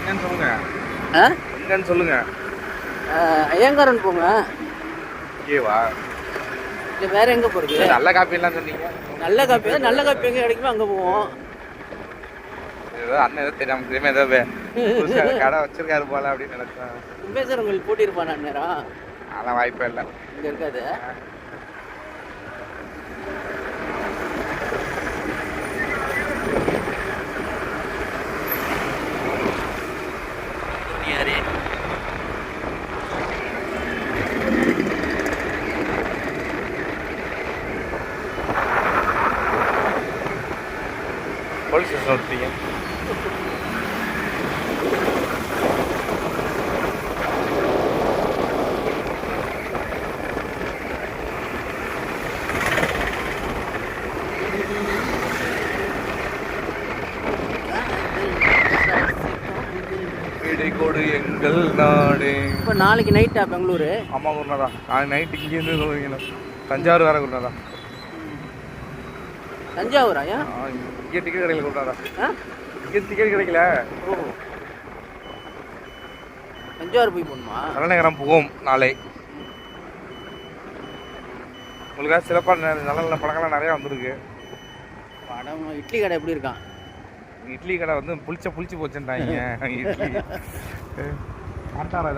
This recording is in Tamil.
எங்கன்னு சொல்லுங்க. ஆ எங்கன்னு சொல்லுங்க. ஐயங்காரன் போங்க. ஏவா இல்லை வேற எங்கே போகிறது? நல்ல காப்பிலாம் சொன்னீங்க. நல்ல காப்பி எங்கே கிடைக்குமோ அங்கே போவோம். ஏதோ அண்ணன் ஏதோ தெரியாம தெரியாம ஏதோ கடை வச்சிருக்காரு போல அப்படின்னு நினைச்சேன். கும்பேஸ்வரன் கோயில் பூட்டியிருப்பான் நேரம். அதெல்லாம் வாய்ப்பே இல்லை. இங்கே இருக்காது. போலீஸ் ஸ்டேஷன் விட்டீங்க. கொடு எங்கள் நாடு. இப்போ நாளைக்கு நைட்டா பெங்களூரு? அம்மா கொண்டாதான் நாளைக்கு நைட்டு இங்கேருந்து சொல்லுவீங்க. தஞ்சாவூர் வேற கொண்டாதான். தஞ்சாவூரா? இங்கே டிக்கெட் கிடைக்கல கொண்டாதான். இங்கே டிக்கெட் கிடைக்கல. ஓ, தஞ்சாவூர் போய் போகணுமா? தலைநகரம் போவோம் நாளை. உங்களுக்காக சிறப்பாக நல்ல நல்ல படங்கள்லாம் நிறையா வந்திருக்கு. படம் இட்லி கடை எப்படி இருக்கான்? இட்லி கடை வந்து புளிச்சு போச்சுட்டாங்க. இட்லி ஆட்டாரா